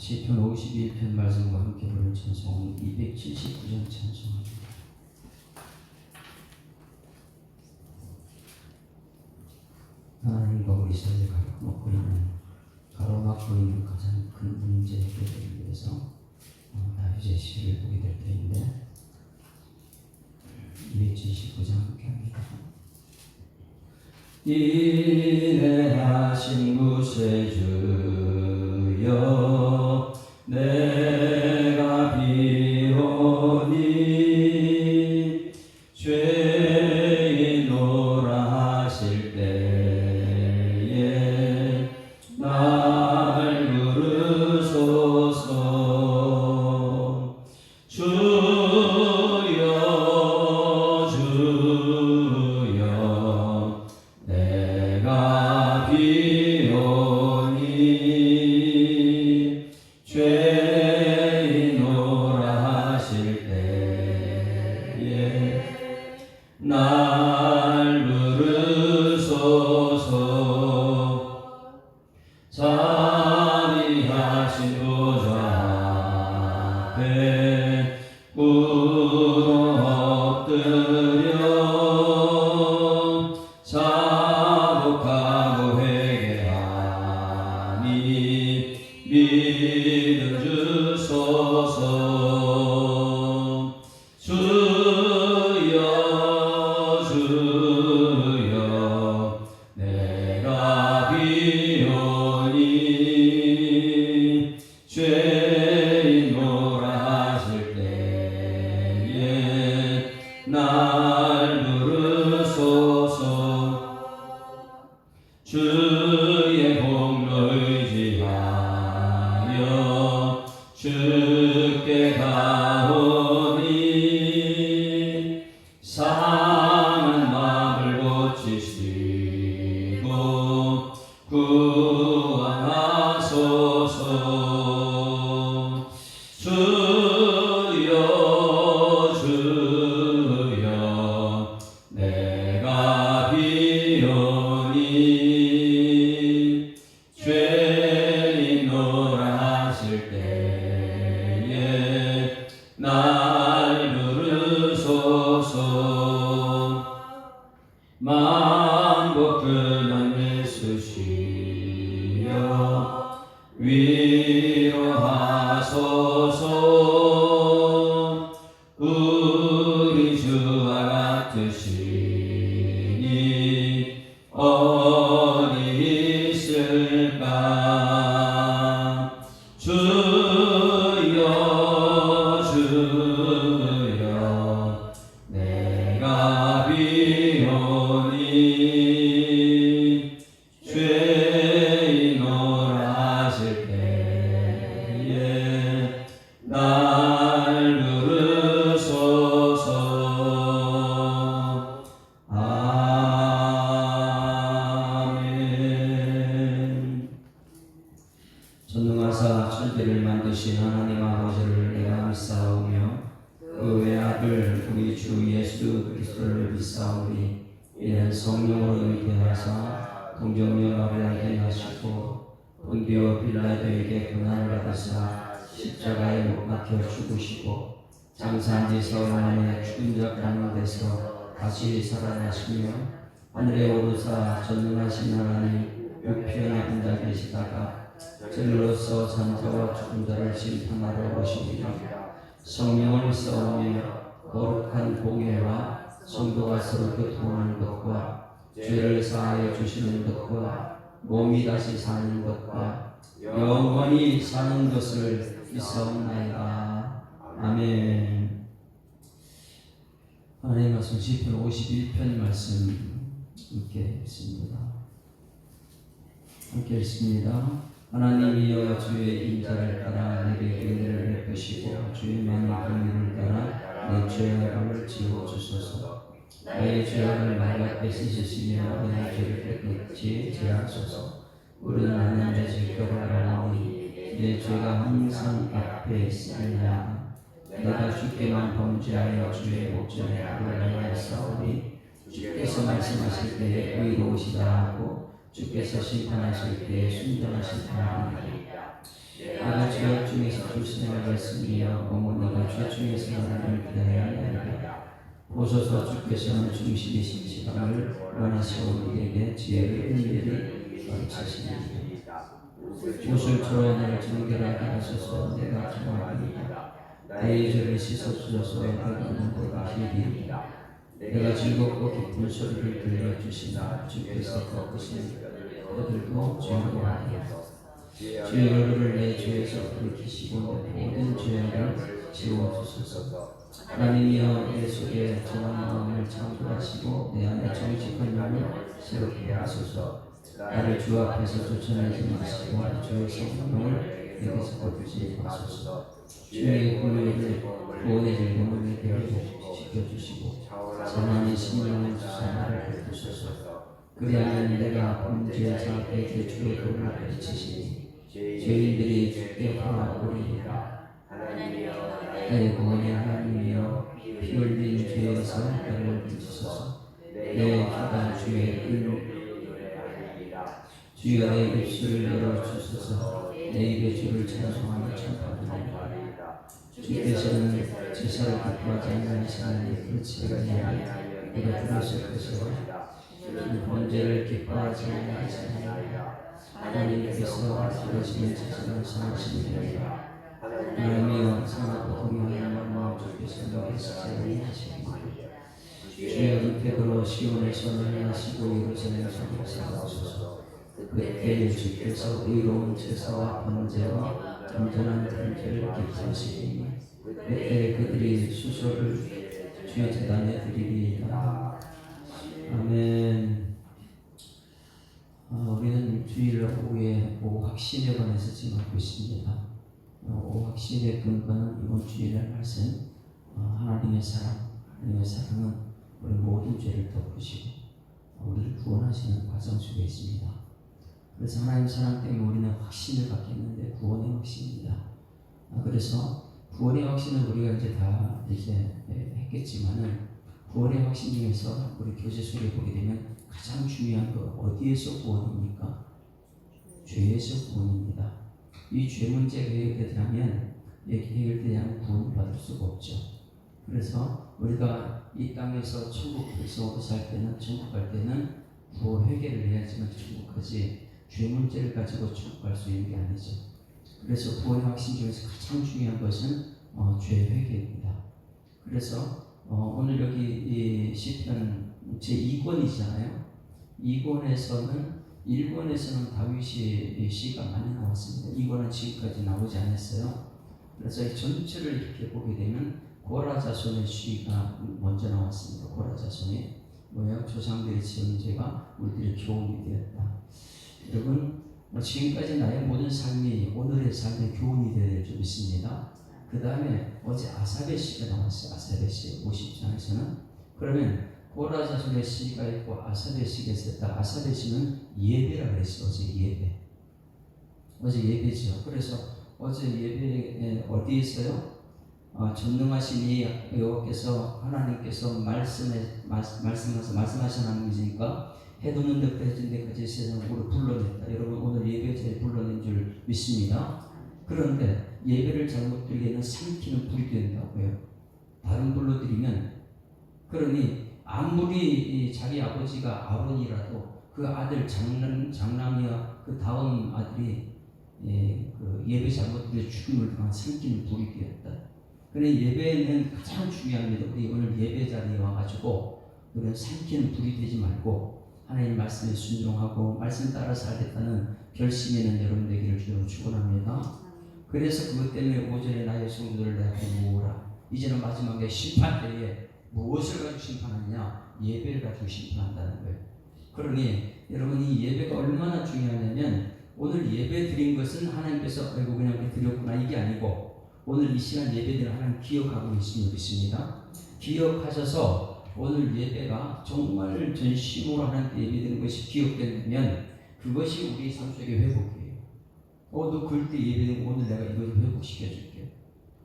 시편 51편 말씀과 함께 부른 찬송 279장 찬송입니다. 하나님과 우리 사이에 가로막고 있는 가장 큰 문제 해결을 위해서 다윗의 시를 보게 될 때인데 279장 함께 합니다. 인내하신 구세주여 내가 비오니 죄인노라 하실 때에 날 부르소서. 주여 주여 내가 비오니 죄인노라 하실 때에 날 부르소서. 자비하신 보좌 앞에 꿇어 엎드려 자복하고 회개하니 믿음 주소서. 주여 주여 내가 비오니 죄인노라 하실 때에 날 부르소서. 주의 공로 의지하여 주께 가오니 상한 마음을 고치시고 구원하소서. 주여 주여 내가 비오니 죄인노라 하실 때에 날 부르소서. 만국 근원 예수시여 위로하소서. 우리 주와 같으시니 어디 있을까. 주여 주여 내가 비오니 죄인노라 하실 때에 날 부르소서. 아멘. 전능하사 천지를 만드신 하나님 아버지를 내가 믿사오며 그 외아들 우리 주 예수 그리스도를 믿사오니 이는 성령으로 잉태하사 동정녀 마리아에게 나시고 본디오 빌라도에게 고난을 받으사 십자가에 못 박혀 죽으시고 장사한 지 사흘 만에 죽은 자 가운데서 다시 살아나시며 하늘에 오르사 전능하신 하나님 우편에 앉아 계시다가 진로서 산자와 죽은 자를 심판하러 오시리라. 성령을 믿사오며 거룩한 공예와 성도가 서로 교통하는 것과 죄를 사하여 주시는 것과 몸이 다시 사는 것과 영원히 사는 것을 믿사옵나이다. 아멘. 하나님의 말씀 시편 51편 말씀 함께 읽습니다. 함께 읽습니다. 하나님이여 주의 인자를 따라 내게 은혜를 베푸시고 주의 많은 긍휼을 따라 내 죄악을 지워주소서. 나의 죄악을 맑게 씻으시며 내 죄를 깨끗이 제하소서. 우리는 하나님의 질결을 알아오니 내 죄가 항상 앞에 있으리라. 내가 주께만 범죄하여 주의 목전에 악을 행하였사오니 주께서 말씀하실 때에 의로우시다 하고 주께서 심판하실 때에 순전하신 하나님이라. 내가 죄악 중에서 불신을 받습니다. 어머니가 죄 중에서 나를 기다려하리라. 보소서 주께서는 중심이신 지방을 원하시고 우리에게 지혜를 은혜를 가르치시리이다. 구슬처럼 나를 정결하게 하소서. 내가 기도합니다. 나의 죄를 씻어주셔서 내가 눈보다 희리이다. 내가 즐겁고 기쁜 소리를 들려주시나 주께서 꺾으신 그들도 즐거워하리라. 주의 얼굴을 내 죄에서 돌이키시고 내 모든 죄악을 지워주소서. 하나님이여 내 속에 정한 마음을 창조하시고 내 안에 정직한 영을 새롭게 하소서. 나를 주 앞에서 쫓아내지 마시고 주의 성령을 내게서 거두지 마소서. 주의 공의를 구원의 즐거움을 내게 지켜주시고 선한 심령을 주사 나를 베푸소서. 그리하면 내가 범죄 자에게 주의 도를 가르치시니 죄인들이 주께 돌아오리이다. 나의 구원의 하나님이여 피 흘린 죄에서 나를 건지소서. 내 기가 주의 일로 주여 내 입술을 열어주소서. 내 입의 주를 찬송하며 찬송하리이다. 주께서는 제사를 기뻐하지 않으시나니 그렇지 아니하니 내가 들었을 것이라. 주는 번제를 기뻐하지 않으시나니 하나님께서 들으시는 제사를 사하시니라. 하나님이여 상하고 동요하는 마음 주께서 너희에서 제사하시리이다. 주의 은택으로 시온에서 명하시고 예루살렘에서 역사하소서. 그때 주께서 의로운 제사와 번제와 온전한 단죄를 기뻐하시리니 그때 그들이 수소를 주의 제단에 드리리이다. 아멘. 우리는 주일 오후에 오확신에 관해서 지금 하고 있습니다. 오확신의 근거는 이번 주일날 말씀 하나님의 사랑, 하나님의 사랑은 우리 모든 죄를 덮으시고 우리를 구원하시는 과정 속에 있습니다. 그래서 하나님 사랑 때문에 우리는 확신을 갖겠는데 구원의 확신입니다. 그래서 구원의 확신은 우리가 이제 다 이제 했겠지만은 구원의 확신 중에서 우리 교재 속에 보게 되면 가장 중요한 거 어디에서 구원입니까? 죄에서 구원입니다. 이 죄 문제가 해결되면 해결되지 않으면 구원을 받을 수가 없죠. 그래서 우리가 이 땅에서 천국 백성으로 살 때는 천국 갈 때는 구원 회개를 해야지만 천국 가지 죄 문제를 가지고 천국 갈 수 있는 게 아니죠. 그래서 구원의 확신 중에서 가장 중요한 것은 죄 회개입니다. 그래서 오늘 여기 이 시편 제2권이잖아요. 2권에서는 1권에서는 다윗의 시가 많이 나왔습니다. 2권은 지금까지 나오지 않았어요. 그래서 이 전체를 이렇게 보게 되면 고라 자손의 시가 먼저 나왔습니다. 고라 자손의 뭐야? 조상들의 지은 죄가 우리들의 교훈이 되었다. 여러분 지금까지 나의 모든 삶이 오늘의 삶의 교훈이 되어야 될 줄 믿습니다. 그 다음에 어제 아삽의 시가 나왔어요. 아삽의 시 50장에서는 그러면 고라 자손의 시가 있고 아삽의 시가 있었다. 아삽의 시는 예배라 그랬어요. 어제 예배죠. 그래서 어제 예배에 어디 있어요? 전능하신 이 여호와께서 하나님께서 말씀하셔서 말씀하신 하나님이시니까 해도 없는 데부터 해진 데까지 세상으로 불러냈다. 여러분 오늘 예배 잘 불러낸 줄 믿습니다. 그런데 예배를 잘못 드리기에는 삼키는 불이 된다고요. 다른 불로 드리면 그러니 아무리 자기 아버지가 아론이라도 그 아들 장남이와 그 다음 아들이 그 예배 잘못 드려 죽음을 당한 삼키는 불이 되었다. 그런데 예배는 가장 중요합니다. 우리 오늘 예배 자리에 와가지고 우리는 삼키는 불이 되지 말고 하나님 말씀에 순종하고 말씀 따라 살겠다는 결심에는 여러분 되기를 주로 축원합니다. 그래서 그것 때문에 오전에 나의 성도를 내게 모으라. 이제는 마지막에 심판 때에 무엇을 가지고 심판하느냐? 예배를 가지고 심판한다는 거예요. 그러니 여러분 이 예배가 얼마나 중요하냐면 오늘 예배 드린 것은 하나님께서 아이고 그냥 드렸구나 이게 아니고 오늘 이 시간 예배들을 하나님 기억하고 계시는 것입니다. 기억하셔서 오늘 예배가 정말 전심으로 하나님께 예배드리는 것이 기억된다면 그것이 우리 삶 속의 회복이에요. 너 그때 예배드리고 오늘 내가 이거 좀 회복시켜줄게.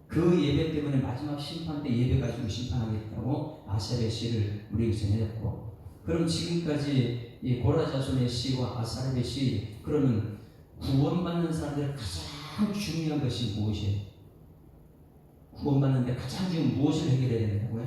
그 예배 때문에 마지막 심판 때 예배 가지고 심판하겠다고 아삽의 시를 우리에게 전해졌고 그럼 지금까지 이 고라 자손의 시와 아삽의 시 그러면 구원받는 사람들 가장 가장 중요한 것이 무엇이에요? 구원받는데 가장 중요한 무엇을 해결해야 된다고요?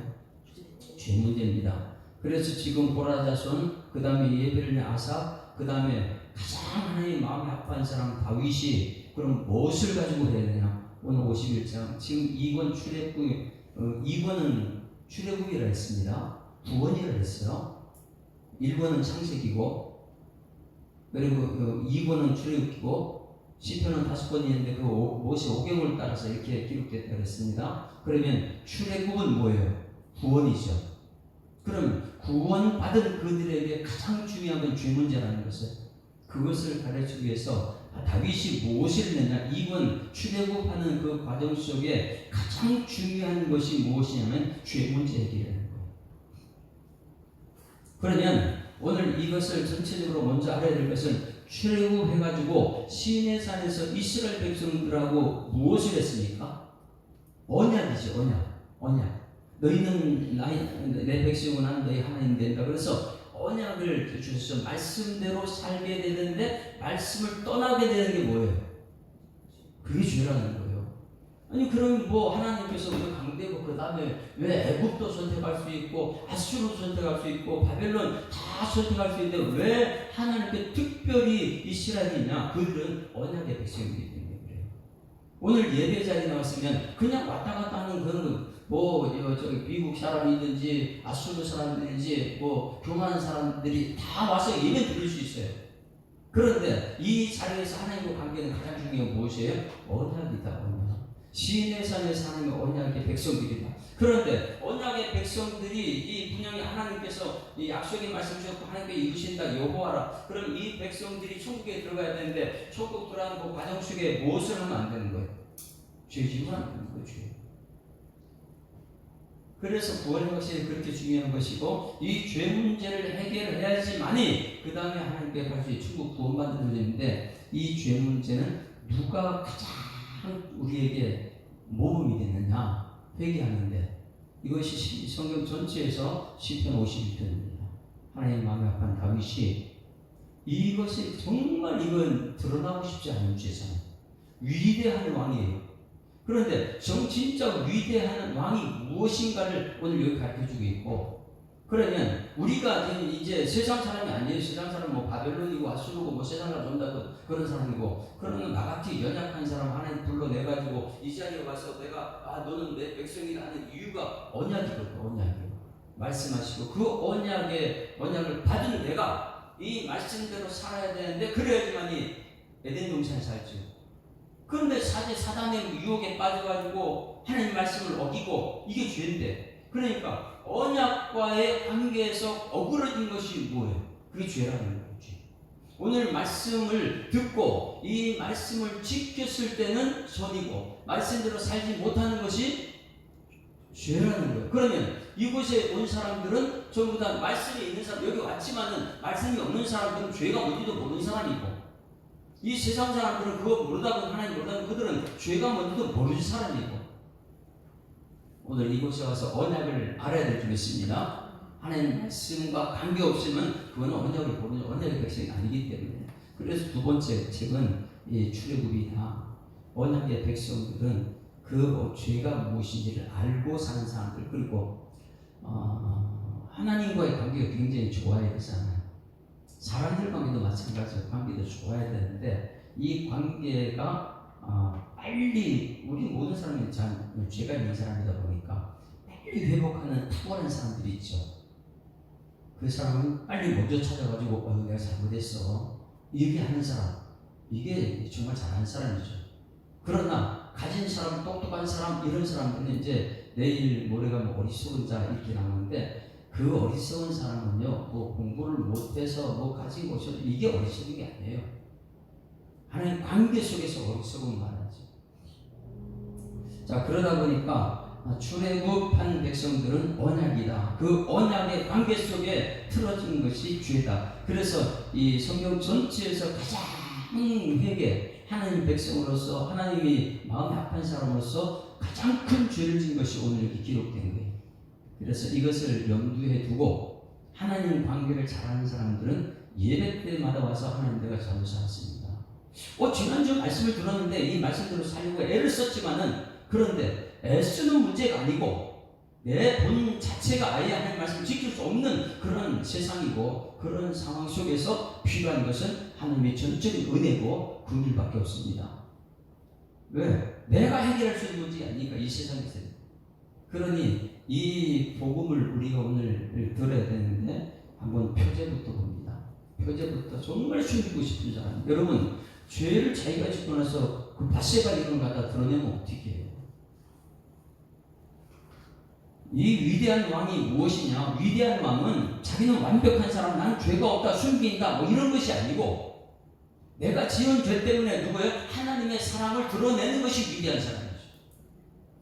죄 문제입니다. 그래서 지금 고라자손, 그 다음에 예배를 아사, 그 다음에 가장 하나님 마음이 아파한 사람 다윗이 그럼 무엇을 가지고 해야 되냐? 오늘 51장 지금 2권 출애굽 2권은 출애굽이라 했습니다. 9권이라 했어요. 1권은 창세기고 그리고 2권은 출애굽이고 시편은 5권이 있는데 그 모세 오경을 따라서 이렇게 기록됐다고 했습니다. 그러면 출애굽은 뭐예요? 9권이죠. 그럼 구원 받은 그들에게 가장 중요한 건 죄 문제라는 것을 그것을 가르치기 위해서 다윗이 무엇을 했냐? 이번 출애굽하는 그 과정 속에 가장 중요한 것이 무엇이냐면 죄 문제 해결이라는 거예요. 그러면 오늘 이것을 전체적으로 먼저 알아야 될 것은 출애굽해가지고 시내 산에서 이스라엘 백성들하고 무엇을 했습니까? 언약이죠. 언약. 너희는 내 백성은 한 너희 하나님 된다. 그래서 언약을 주셔서 말씀대로 살게 되는데 말씀을 떠나게 되는 게 뭐예요? 그게 죄라는 거예요. 아니 그럼 뭐 하나님께서 우리 강대국 그 다음에 왜 애굽도 선택할 수 있고 아수르도 선택할 수 있고 바벨론 다 선택할 수 있는데 왜 하나님께 특별히 이스라엘이냐? 그들은 언약의 백성이기 때문에 그래요. 오늘 예배 자리에 나왔으면 그냥 왔다 갔다 하는 그런 저기 미국 사람이든지 아수르 사람이든지 교만한 사람들이 다 와서 예배 드릴 수 있어요. 그런데 이 자리에서 하나님과 관계는 가장 중요한 게 무엇이에요? 언약이다. 언약. 시내산에서 하나님의 언약의 백성들이다. 그런데 언약의 백성들이 이 분양이 하나님께서 이 약속의 말씀 주셨고 하나님께 이루신다 여호와라. 그럼 이 백성들이 천국에 들어가야 되는데 천국 들어가는 그 과정 속에 무엇을 하면 안 되는 거예요? 죄지만 안 되는 거죠. 그래서 구원의 확실히 그렇게 중요한 것이고 이 죄 문제를 해결해야지만이 그 다음에 하나님께 갈 수 있는 천국 구원받는 일인데 이 죄 문제는 누가 가장 우리에게 모범이 됐느냐 회개하는데 이것이 성경 전체에서 시편 51편입니다. 하나님 마음에 아픈 다윗이 이것이 정말 이건 드러나고 싶지 않은 죄잖아요. 위대한 왕이에요. 그런데 진짜 위대한 왕이 무엇인가를 오늘 여기 가르쳐주고 있고 그러면 우리가 이제 세상 사람이 아니에요. 세상 사람은 바벨론이고 아수르고 세상 사람 전다고 그런 사람이고 그러면 나같이 연약한 사람 하나님 불러내가지고 이 자리에 와서 내가 너는 내 백성이라 하는 이유가 언약이거든요. 언약이에요. 말씀하시고 그 언약을 받은 내가 이 말씀대로 살아야 되는데 그래야지만이 에덴 동산에 살죠. 그런데 사단의 유혹에 빠져가지고 하나님 말씀을 어기고 이게 죄인데 그러니까 언약과의 관계에서 어그러진 것이 뭐예요? 그게 죄라는 거지. 오늘 말씀을 듣고 이 말씀을 지켰을 때는 선이고 말씀대로 살지 못하는 것이 죄라는 거예요. 그러면 이곳에 온 사람들은 전부 다 말씀이 있는 사람 여기 왔지만은 말씀이 없는 사람들은 죄가 뭔지도 모르는 사람이고 이 세상 사람들은 그거 모르다고 하나님 모르다고 그들은 죄가 뭔지도 모르는 사람이고 오늘 이곳에 와서 언약을 알아야 될 줄 믿습니다. 하나님 말씀과 관계없으면 그건 언약을 모르는 언약의 백성이 아니기 때문에 그래서 두 번째 책은 이 출애굽이다. 언약의 백성들은 그 죄가 무엇인지를 알고 사는 사람들 그리고 하나님과의 관계가 굉장히 좋아야 되잖아요. 사람들 관계도 마찬가지로 관계도 좋아야 되는데 이 관계가 빨리 우리 모든 사람이 죄가 있는 사람이다 보니까 빨리 회복하는 탁월한 사람들이 있죠. 그 사람은 빨리 먼저 찾아가지고 내가 잘못했어 이렇게 하는 사람 이게 정말 잘하는 사람이죠. 그러나 가진 사람 똑똑한 사람 이런 사람들은 이제 내일 모레가 어리석은 자 이렇게 나오는데 그 어리석은 사람은요, 공부를 못해서 가진 것이 이게 어리석은 게 아니에요. 하나님 관계 속에서 어리석은 말하지. 자, 그러다 보니까 출애굽한 백성들은 언약이다. 그 언약의 관계 속에 틀어진 것이 죄다. 그래서 이 성경 전체에서 가장 하나님 백성으로서 하나님이 마음이 아픈 사람으로서 가장 큰 죄를 지은 것이 오늘 이렇게 기록된 거예요. 그래서 이것을 염두에 두고 하나님 관계를 잘하는 사람들은 예배 때마다 와서 하나님 내가 잘못했습니다. 지난주 말씀을 들었는데 이 말씀대로 살려고 애를 썼지만은, 그런데 애쓰는 문제가 아니고 내 본 자체가 아예 하나님 말씀을 지킬 수 없는 그런 세상이고, 그런 상황 속에서 필요한 것은 하나님의 전적인 은혜고 긍휼밖에 없습니다. 왜? 내가 해결할 수 있는 문제가 아니니까, 이 세상에서. 그러니 이 복음을 우리가 오늘 들어야 되는데, 한번 표제부터 봅니다. 표제부터 정말 숨기고 싶은 사람, 여러분, 죄를 자기가 짓고 나서 그 바세바 이런 거 갖다 드러내면 어떻게 해요? 이 위대한 왕이 무엇이냐? 위대한 왕은 자기는 완벽한 사람, 나는 죄가 없다, 숨긴다, 뭐 이런 것이 아니고, 내가 지은 죄 때문에 누구예요? 하나님의 사랑을 드러내는 것이 위대한 사람이죠.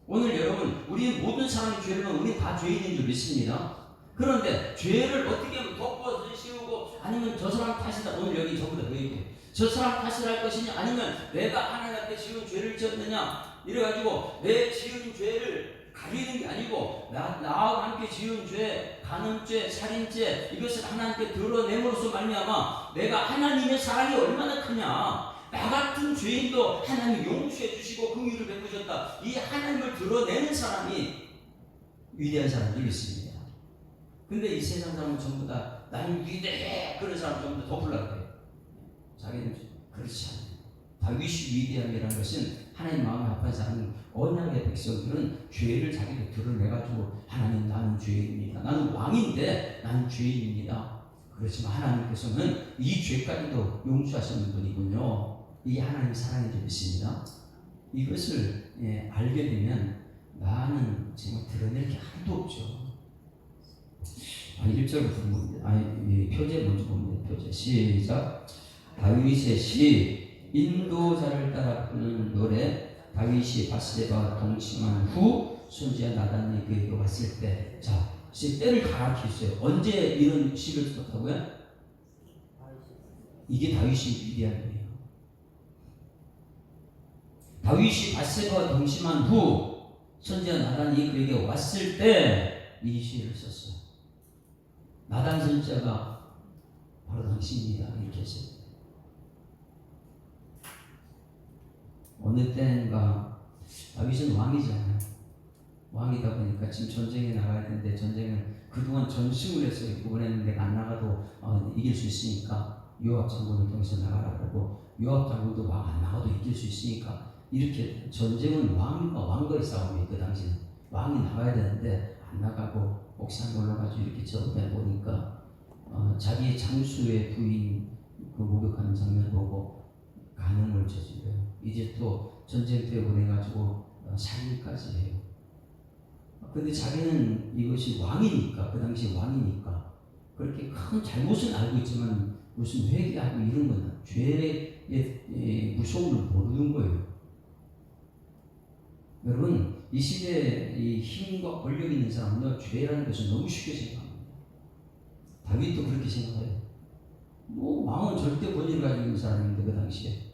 오늘 여러분, 우리 모든 사람이 죄를 하면 우리 다 죄인인 줄 믿습니다. 그런데 죄를 어떻게 하면 덮어 씌우고, 아니면 저 사람 탓이다, 오늘 여기 전부 다 그 얘기해요. 저 사람 탓을 할 것이냐, 아니면 내가 하나님 앞에 지은 죄를 지었느냐, 이래가지고 내 지은 죄를 가리는 게 아니고, 나와 함께 지은 죄, 간음죄, 살인죄, 이것을 하나님께 드러냄으로써 말미암아 내가 하나님의 사랑이 얼마나 크냐, 나 같은 죄인도 하나님이 용서해 주시고 긍휼을 베푸셨다, 이 하나님을 드러내는 사람이 위대한 사람이 있습니다. 근데 이 세상 사람은 전부 다 나는 위대해, 그런 사람 전부 다 덮으려고 해요. 자기는 그렇지 않아요. 다윗이 위대함이라는 것은 하나님 마음에 합한 사람은, 언약의 백성들은 죄를 자기도 드러내가지고, 하나님 나는 죄인입니다, 나는 왕인데 나는 죄인입니다. 그렇지만 하나님께서는 이 죄까지도 용서하시는 분이군요. 이 하나님 사랑이 좀 있습니다. 이것을 알게 되면 나는 정말 드러낼 게 하나도 없죠. 1절부터 봅니다. 표제 먼저 봅니다. 표제 시작. 다윗의 시. 인도자를 따라 부르는 노래. 다윗이 바세바와 동침한 후 선지자 나단이 그에게 왔을 때, 자, 때를 가르치셨어요. 언제 이런 시를 썼다고요? 이게 다윗이 위대한 거예요. 다윗이 바세바와 동침한 후 선지자 나단이 그에게 왔을 때 이 시를 썼어요. 나단 선지자가 바로 당신입니다, 이렇게 했어요. 어느 때인가, 다윗은 왕이잖아요. 왕이다 보니까 지금 전쟁에 나가야 되는데, 전쟁은 그동안 전승을 했어요. 이번에는 내가 안 나가도 이길 수 있으니까 요압 장군을 통해서 나가라고 하고, 요압 장군도 왕 안 나가도 이길 수 있으니까, 이렇게 전쟁은 왕과의 싸움이에요. 그 당시는 왕이 나가야 되는데 안 나가고 옥상 올라가지고 이렇게 저번에 보니까 자기의 장수의 부인 그 목욕하는 장면 보고 간음을 저질러요. 이제 또 전쟁터에 보내가지고 살인까지 해요. 근데 자기는 이것이 왕이니까, 그 당시 왕이니까 그렇게 큰 잘못은 알고 있지만 무슨 회개하고 이런 건 죄의 무서움을 모르는 거예요. 여러분, 이 시대에 이 힘과 권력 있는 사람은요, 죄라는 것을 너무 쉽게 생각합니다. 다윗도 그렇게 생각해요. 왕은 절대 권위를 가지고 있는 사람인데, 그 당시에.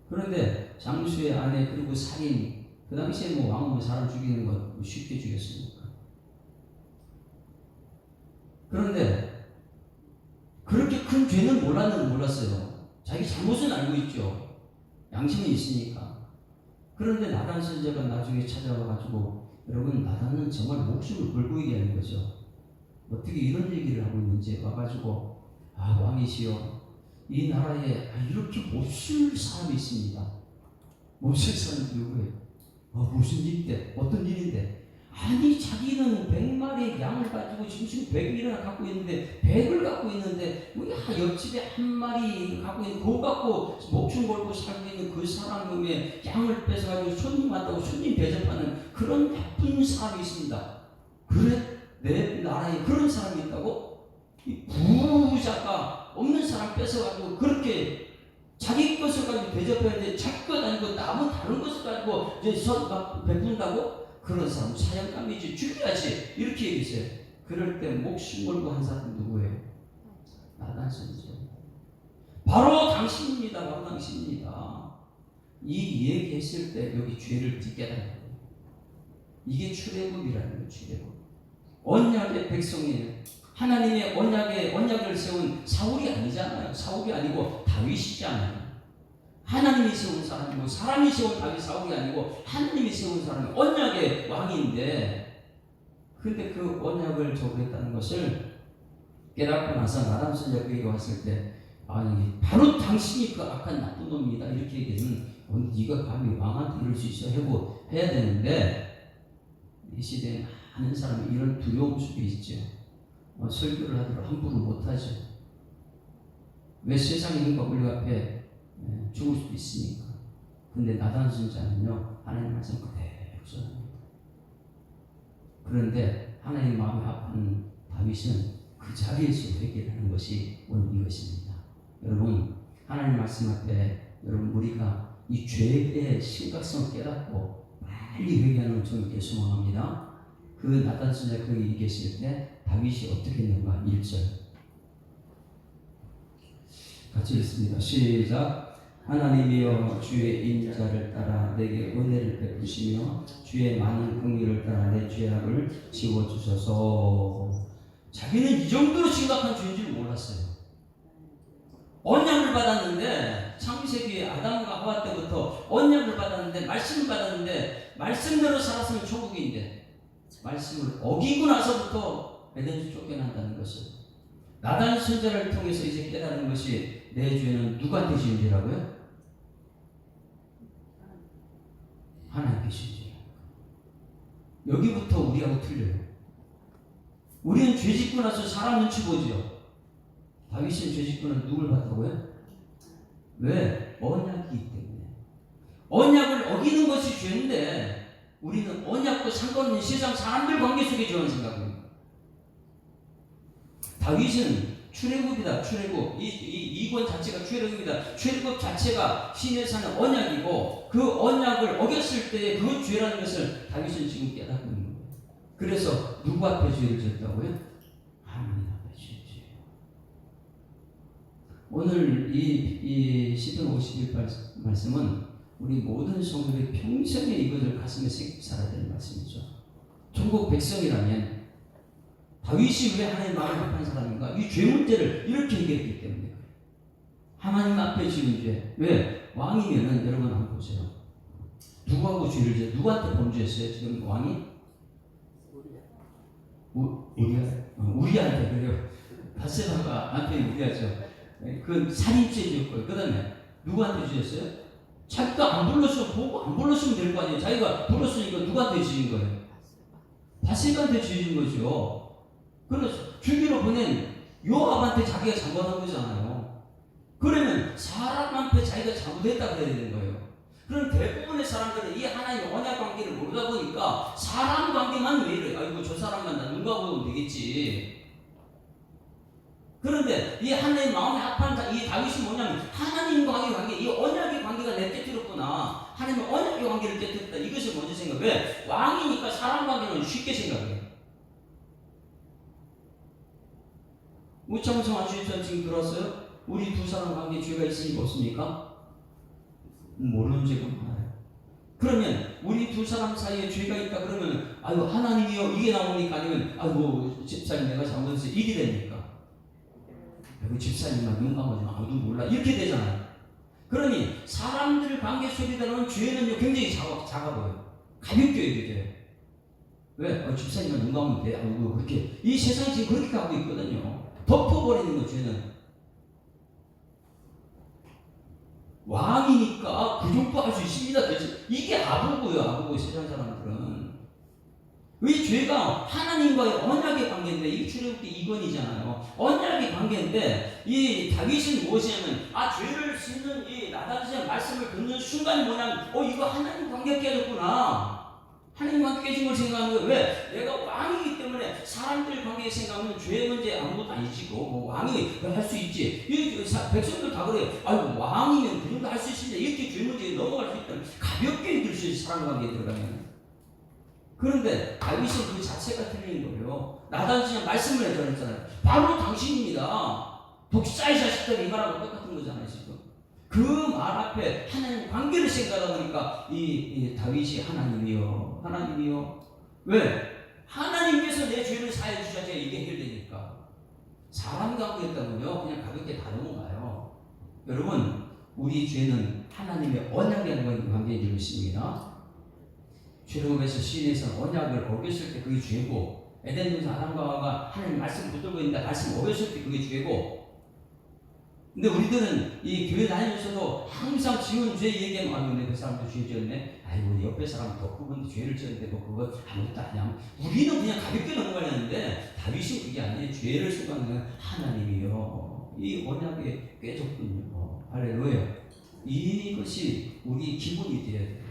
그런데 장수의 아내, 그리고 살인, 그 당시에 왕은 사람 죽이는 거 쉽게 죽였습니까? 그런데 그렇게 큰 죄는 몰랐어요. 자기 잘못은 알고 있죠. 양심은 있으니까. 그런데 나단 선지자가 나중에 찾아와가지고, 여러분, 나단은 정말 목숨을 걸고 얘기하는 거죠. 어떻게 이런 얘기를 하고 있는지 와가지고, 왕이시여, 이 나라에 이렇게 못쓸 사람이 있습니다. 못쓸 사람이 누구예요? 무슨 일인데? 어떤 일인데? 아니, 자기는 100마리 양을 가지고 지금 100일이나 갖고 있는데, 100을 갖고 있는데, 옆집에 한 마리 갖고 있는, 그거 갖고 목숨 걸고 살고 있는 그 사람 놈의 양을 뺏어가지고 손님 왔다고 손님 대접하는 그런 나쁜 사람이 있습니다. 그래? 내 나라에 그런 사람이 있다고? 부자가 없는 사람 뺏어가지고 그렇게 자기 것을 가지고 대접하는데, 자기 것 아니고 남은 다른 것을 가지고 이제 막 베푼다고? 그런 사람 사형감이지, 죽여야지, 이렇게 얘기했어요. 그럴 때 목숨 걸고 한 사람은 누구예요? 나단 선지자. 바로 당신입니다. 바로 당신입니다. 이 얘기했을 때 여기 죄를 깨달은 거예요. 이게 출애굽이라는 거예요. 출애굽. 언약의 백성이에요. 하나님의 언약을 세운 사울이 아니잖아요. 사울이 아니고 다윗이잖아요. 하나님이 세운 사람이고 사람이 세운 다윗 사울이 아니고 하나님이 세운 사람이 언약의 왕인데, 근데 그 언약을 저버렸다는 것을 깨닫고 나서 나단 선지자가 그에게 왔을 때, 아니 바로 당신이 그 악한 나쁜 놈이다 이렇게 얘기하면 네가 감히 왕한테 이럴 수 있어 하고 해야 되는데, 이 시대에 많은 사람이 이런 두려움 속에 있죠. 설교를 하더라도 함부로 못하죠. 왜? 세상의 힘과 권력 앞에 죽을 수도 있으니까. 근데 나단 선지자는요, 하나님 말씀 그대로 전합니다. 그런데 하나님 마음이 아픈 다윗은 그 자리에서 회개하는 것이 오늘 이것입니다. 여러분, 하나님 말씀 앞에 여러분 우리가 이 죄의 심각성을 깨닫고 빨리 회개하는 걸 소망합니다. 그 나단 선지자 거기 계실 때 다윗이 어떻게 했는가? 1절 같이 읽습니다. 시작. 하나님이여 주의 인자를 따라 내게 은혜를 베푸시며 주의 많은 긍휼을 따라 내 죄악을 지워주소서. 자기는 이 정도로 심각한 죄인 줄 몰랐어요. 언약을 받았는데, 창세기 아담과 하와 때부터 언약을 받았는데, 말씀을 받았는데, 말씀대로 살았으면 천국인데 말씀을 어기고 나서부터 에덴에서 쫓겨난다는 것을 나단 선지자를 통해서 이제 깨달은 것이, 내 죄는 누구한테 지은 죄라고요? 하나님께 지은 죄. 여기부터 우리하고 틀려요. 우리는 죄 짓고 나서 사람 눈치 보죠. 다윗은 죄 짓고는 누굴 봤다고요? 왜? 언약이기 때문에. 언약을 어기는 것이 죄인데 우리는 언약과 상관없는 세상 사람들 관계 속에 죄만 생각합니다. 다윗은 출애굽이다. 출애굽. 이 권 자체가 출애굽이다. 출애굽 자체가 신의 사는 언약이고, 그 언약을 어겼을 때 그 죄라는 것을 다윗은 지금 깨닫고 있는 거예요. 그래서 누구 앞에 죄를 졌다고요? 하나님 앞에 죄를 져요. 오늘 이 시편 51 말씀은 우리 모든 성도들이 평생에 이것을 가슴에 새기고 살아야 되는 말씀이죠. 천국 백성이라면 다윗이 왜 하나님 마음을 합한 사람인가? 이 죄 문제를 이렇게 해결했기 때문에. 하나님 앞에 지은 죄. 왜? 왕이면은 여러분 한번 보세요. 누구하고 죄를 져? 누구한테 범죄했어요? 지금 왕이? 우리한테. 그래요. 바세바가 남편이 우리하죠. 그 살인죄 지었고요. 그 다음에 누구한테 주셨어요? 자기가 안 불렀으면 보고 안 불렀으면 될 거 아니에요. 자기가 불렀으니까 누구한테 지은 거예요? 바세바한테 지은 거죠. 그래서 죽이러 보낸 요압한테 자기가 잘못한 거잖아요. 그러면 사람한테 자기가 잘못했다 그래야 되는 거예요. 그럼 대부분의 사람들은 이 하나님의 언약 관계를 모르다 보니까 사람 관계만 왜 이래? 아이고 저 사람만 나 눈 감으면 되겠지. 그런데 이 하나님 마음에 합한 이 다윗이 뭐냐면 하나님과의 관계, 이 언약의 관계가 내 깨뜨렸구나. 하나님의 언약의 관계를 깨뜨렸다. 이것을 먼저 생각해. 왜? 왕이니까 사람 관계는 쉽게 생각해요. 우창성 안주입장 지금 들었어요? 우리 두 사람 관계에 죄가 있으니까 없습니까? 모르는 죄가 많아요. 그러면 우리 두 사람 사이에 죄가 있다 그러면 아유 하나님이요 이게 나오니까, 아니면 아이고 집사님 내가 잘못해서 일이 됩니까? 아이고 집사님만 눈 감아주면 아무도 몰라 이렇게 되잖아요. 그러니 사람들 관계 속에 들어가는 죄는요 굉장히 작아 보여요. 가볍게 얘기해요. 왜? 집사님만 눈 감으면 돼. 아이고 그렇게 이 세상이 지금 그렇게 가고 있거든요. 덮어버리는 거 죄는. 왕이니까 그 정도 할 수 있습니다. 이게 아부고요. 아부고 세상 사람들은. 이 죄가 하나님과의 언약의 관계인데, 이게 출애굽기 2권이잖아요. 언약의 관계인데 이 다윗은 무엇이냐면 죄를 씻는 이 나단의 말씀을 듣는 순간 뭐냐면 이거 하나님 관계 깨졌구나. 하나님 관계 깨진 걸 생각하는 거예요. 왜? 내가 왕이기 때문에 사람들 관계에 생각하면 죄 문제 아무것도 아니지. 왕이 할 수 있지. 백성들 다 그래요. 왕이면 그 정도 할 수 있습니다. 이렇게 죄 문제에 넘어갈 수 있다면 가볍게 이길 수 있어요. 사람 관계에 들어가면. 그런데 다윗은 그 자체가 틀린 거예요. 나단 그냥 말씀을 해줬잖아요. 바로 당신입니다. 독사의 자식들이 이 말하고 똑같은 거잖아요. 지금. 그 말 앞에 하나님 관계를 생각하다 보니까 이 다윗이 하나님이요. 왜? 하나님께서 내 죄를 사해 주셔야 이게 해결되니까. 사람과 함께했다면요 그냥 가볍게 다 넘어가요. 여러분, 우리 죄는 하나님의 언약과의 관계에 있습니다. 출애굽에서 시인에서 언약을 어겼을 때 그게 죄고, 에덴 동산 아담과 하와가 하나님 말씀 붙들고 있는데 말씀 어겼을 때 그게 죄고, 근데 우리들은 이 교회 다니면서도 항상 지은 죄 얘기하면, 아이고 내 그 사람도 죄 지었네, 아이고 옆에 사람 더 그분도 죄를 지었는데 뭐 그거 아무것도 아니야. 우리는 그냥 가볍게 넘어가려는데 다윗은 그게 아니에요. 죄를 수반하는 하나님이요 이 언약에 깨졌군요. 할렐루야. 이것이 우리 기본이 되어야 돼요.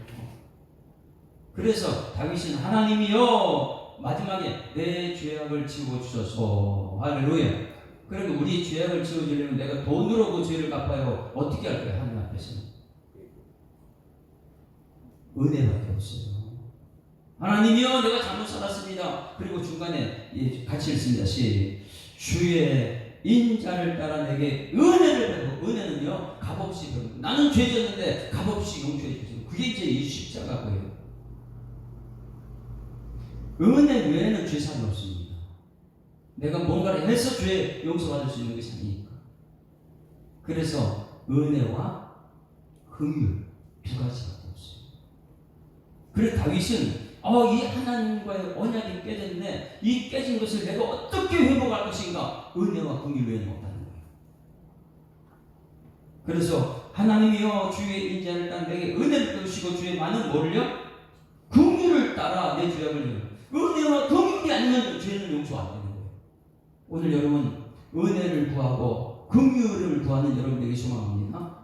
그래서 다윗은 하나님이요 마지막에 내 죄악을 지워주소서. 할렐루야. 그러면 우리 죄악을 지워주려면 내가 돈으로 그 죄를 갚아요. 어떻게 할 거야? 하나님 앞에서 은혜밖에 없어요. 하나님이요 내가 잘못 살았습니다. 그리고 중간에 같이 읽습니다. 주의 인자를 따라 내게 은혜를 베푸고, 은혜는요 값없이 베푸고, 나는 죄졌는데 값없이 용서해 주시고, 그게 이제 이 십자가고요. 은혜 외에는 죄사함이 없습니다. 내가 뭔가를 해서 죄 용서받을 수 있는 것이 아니니까. 그래서 은혜와 긍휼 두 가지밖에 없어요. 그래서 다윗은 이 하나님과의 언약이 깨졌는데 이 깨진 것을 내가 어떻게 회복할 것인가? 은혜와 긍휼 외에는 없다는 거예요. 그래서 하나님이여 주의 인자를 따라 내게 은혜를 베푸시고 주의 많은 뭐를요? 긍휼을 따라 내 죄악을, 은혜와 긍휼이 아니면 죄는 용서 안 되는 거예요. 오늘 여러분 은혜를 구하고 긍휼을 구하는 여러분에게 소망합니다.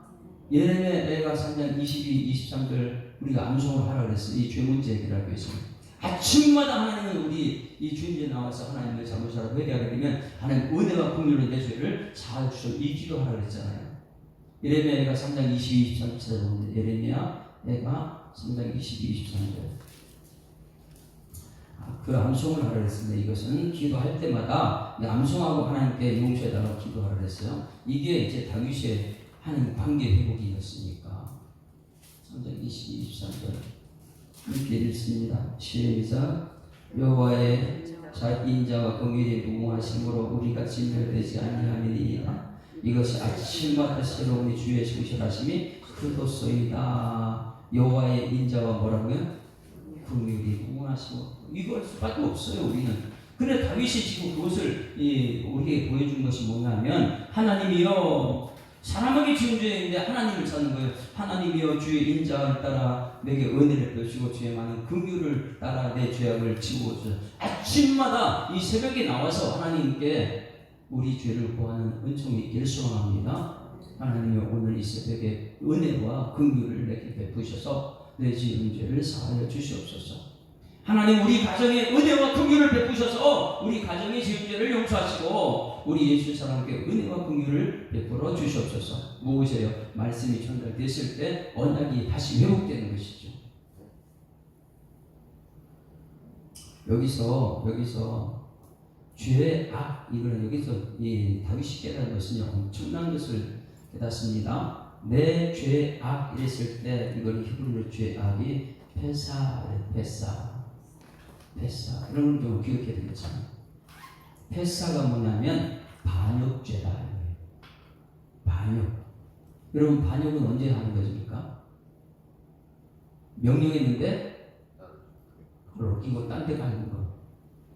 예레미야 3장 22, 23절 우리가 암송을 하라 그랬어요. 이 죄 문제 해결하기 위해서 아침마다 하나님은 우리 이 주님께 나와서 하나님의 잘못을 회개하게 되면 하나님 은혜와 긍휼로 내 죄를 사하여 주시고 이 기도하라 그랬잖아요. 예레미야 3장 22, 23절 예레미야 3장 22, 23절 그 암송을 하라 그랬습니다. 이것은 기도할 때마다 암송하고 하나님께 용서해달라고 기도하라 그랬어요. 이게 이제 다윗의 하나님 관계 회복이었으니까. 3장 22, 23절 이렇게 읽습니다. 시작. 여호와의 인자와 긍휼이 무궁하심으로 우리가 진멸되지 아니하리이다. 이것이 아침마다 새로운 주의 성실하심이 그도소이다. 여호와의 인자와 뭐라고요? 긍휼이 무궁하시고, 이걸 수밖에 없어요 우리는. 그래 다윗이 지금 그것을 우리에게 보여준 것이 뭐냐면, 하나님이여 사람에게 지은 죄인데 하나님을 찾는 거예요. 하나님이여 주의 인자를 따라 내게 은혜를 베푸시고 주의 많은 긍휼을 따라 내 죄악을 지우소서. 아침마다 이 새벽에 나와서 하나님께 우리 죄를 구하는 은총이 있기를 소망합니다. 하나님이여 오늘 이 새벽에 은혜와 긍휼을 내게 베푸셔서 내 지은 죄를 사하여 주시옵소서. 하나님 우리 가정에 은혜와 긍휼을 베푸셔서 우리 가정의 지은 죄를 용서하시고 우리 예수 사람에게 은혜와 긍휼을 베풀어 주시옵소서. 무엇이에요? 말씀이 전달됐을 때 언약이 다시 회복되는 것이죠. 여기서 죄의 악, 이거는 여기서 다윗이 깨달은 것은요 엄청난 것을 깨닫습니다. 내 죄의 악 이랬을 때 이걸 히브리어로 죄의 악이 페사. 이런 걸 좀 기억해야 되겠잖아요. 페사가 뭐냐면 반역죄다. 반역. 여러분 반역은 언제 하는 것입니까? 명령했는데 그걸 어기고 딴 데 가는 거.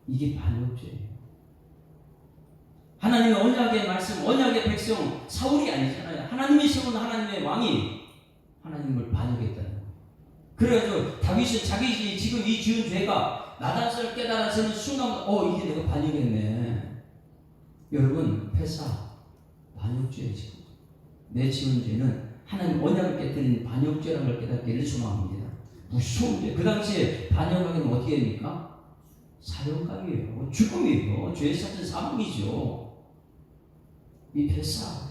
이게 반역죄예요. 하나님의 언약의 말씀, 언약의 백성 사울이 아니잖아요. 하나님이 세운 하나님의 왕이 하나님을 반역했다는 거예요. 그래가지고 다윗은 자기 지금 이 지은 죄가 나단성을 깨달아서는 순간 이게 내가 반역했네. 여러분 회사 반역죄예요. 지금 내 지은 죄는 하나님 언약을 깨뜨린 반역죄라는 걸 깨닫기를 소망합니다. 무서운 죄. 그 당시에 반역하기는 어떻게 됩니까? 사형감이에요. 죽음이에요. 죄의 삭은 사망이죠. 이 회사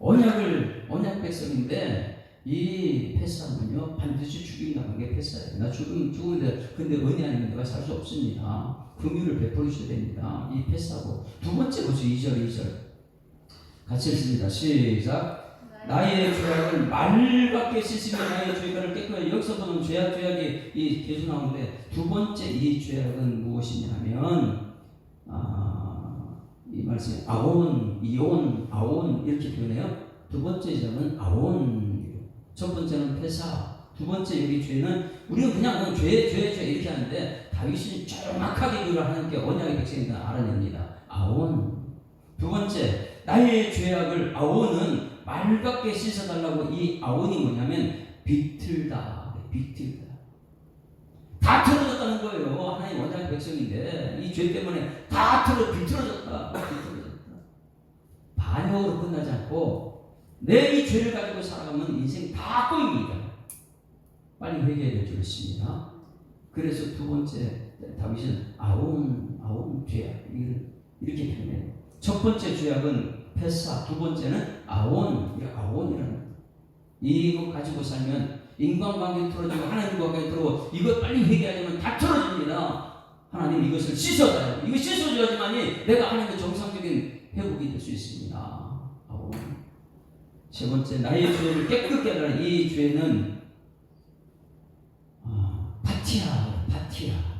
언약 백성인데 이 패스하면요 반드시 죽임이 나간 게 패스예요. 나 죽는데 근데 은혜 아니면 내가 살 수 없습니다. 긍휼을 베풀으셔야 됩니다. 이 패스하고 두 번째 보죠. 2절 같이 읽습니다. 시작. 나의 죄악을 말밖에 씻으며 나의 죄악을 깨끗하게 여기서 보는 죄악이 계속 나오는데 두 번째 이 죄악은 무엇이냐면 이 말씀에 아온, 이온, 아온 이렇게 표현해요. 두 번째 점은 아온, 첫 번째는 회사, 두 번째 여기 죄는 우리는 그냥 죄 이렇게 하는데 다윗이 정확하게 이걸 하나님께 언약의 백성이다 알아냅니다. 아온. 두 번째, 나의 죄악을 아온은 맑게 씻어달라고. 이 아온이 뭐냐면 비틀다. 다 틀어졌다는 거예요. 하나님 언약의 백성인데 이 죄 때문에 다 비틀어졌다. 반역으로 끝나지 않고 내 이 죄를 가지고 살아가면 인생 다 꼬입니다. 빨리 회개해야 될 줄 믿습니다. 그래서 두 번째 다윗은 아온 죄악 이렇게 표현해요. 첫 번째 죄악은 패사, 두 번째는 아온이라는 이거 가지고 살면 인간관계 틀어지고 하나님과 관계 틀어 이거 빨리 회개하려면 다 틀어집니다. 하나님 이것을 씻어달라고. 이거 씻어줘야지만이 내가 하나님의 정상적인 회복이 될 수 있습니다. 아온. 세 번째, 나의 죄를 깨끗게 하라는 이 죄는 파티야.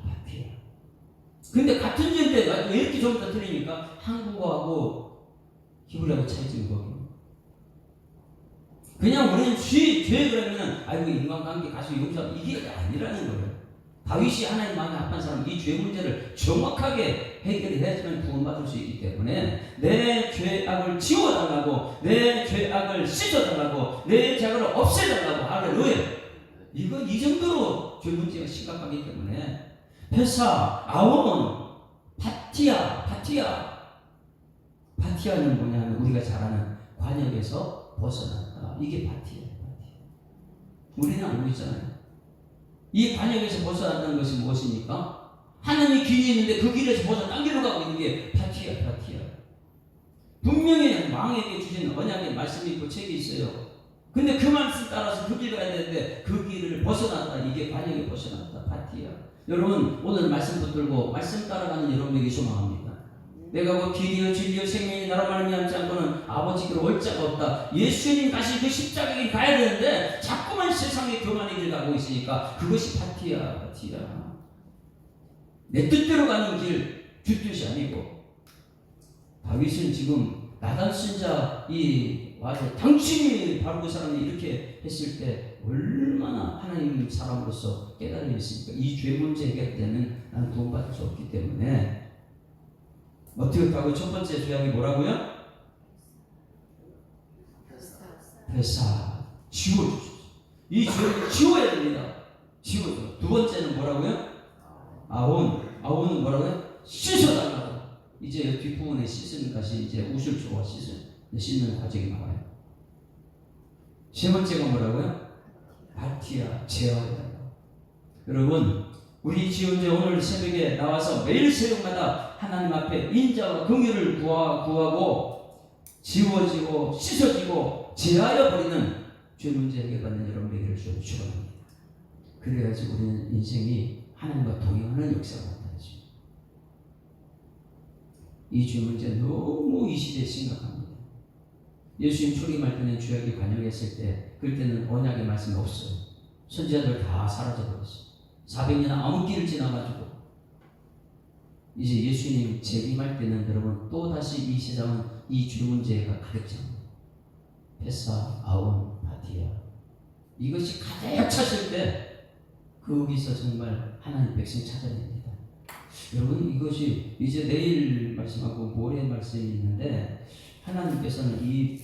근데 같은 죄인데 왜 이렇게 좀 더 틀리니까 한국어하고 히브리하고 차이점이 거기요. 그냥 우리는 죄 그러면은 아이고 인간관계 가서 용서하고 이게 아니라는 거예요. 다윗이 하나님 마음에 합한 사람 이 죄 문제를 정확하게 해결해야지만 구원받을 수 있기 때문에 내 죄악을 지워달라고, 내 죄악을 씻어달라고, 내 죄악을 없애달라고. 할렐루야. 이거 이 정도로 죄 문제가 심각하기 때문에 회사, 아온, 파티아는 뭐냐면 우리가 잘 아는 관역에서 벗어났다. 이게 파티야. 우리는 알고 있잖아요. 이 관역에서 벗어난다는 것이 무엇입니까? 하나님이 길이 있는데 그 길에서 벗어 딴 길로 가고 있는 게 파티야. 분명히 왕에게 주신 언약의 말씀이 있고 책이 있어요. 근데 그 말씀 따라서 그 길을 가야 되는데 그 길을 벗어났다. 이게 관역에 벗어났다. 파티야. 여러분 오늘 말씀 붙들고 말씀 따라가는 여러분에게 소망합니다. 내가 그 길이요 진리요 생명이 나로 말미암지 않고는 아버지께로 올 자가 없다. 예수님 다시 그 십자가 길 가야 되는데 자꾸만 세상의 교만의 길 가고 있으니까 그것이 파티야. 내 뜻대로 가는 길, 주 뜻이 아니고. 다윗은 지금 나단 선자 와서 당신이 바로 그 사람이 이렇게 했을 때 얼마나 하나님 사람으로서 깨달음이 있습니까? 이 죄 문제 해결 때는 나는 도움받을 수 없기 때문에 어떻게 하고 첫 번째 죄악이 뭐라고요? 회사 지워주십시오. 이 죄를 지워야 됩니다. 지워줘. 두 번째는 뭐라고요? 아온은 뭐라고요? 씻어달라고. 이제 뒷부분에 씻는 것이 이제 우슬초와 씻는 과정이 나와요. 세 번째가 뭐라고요? 파티야, 제어해달라. 여러분, 우리 지원자 오늘 새벽에 나와서 매일 새벽마다 하나님 앞에 인자와 긍휼을 구하고 지워지고 씻어지고 제하여 버리는 죄 문제 해결받는 여러분에게 축원합니다. 그래야지 우리는 인생이 하나님과 동행하는 역사가 나타나죠. 이 죄 문제 너무 이 시대에 심각합니다. 예수님 초림할 때는 죄악이 관영했을 때 그때는 언약의 말씀이 없어요. 선지자들 다 사라져버렸어요. 400년 아무 길을 지나가지고 이제 예수님 재림할 때는 여러분 또다시 이 세상은 이 죄 문제가 가득 찹니다. 패사, 아온, 파티야 이것이 가득 찼을 때 거기서 정말 하나님 백성 찾아야 됩니다. 여러분 이것이 이제 내일 말씀하고 모레 말씀이 있는데 하나님께서는 이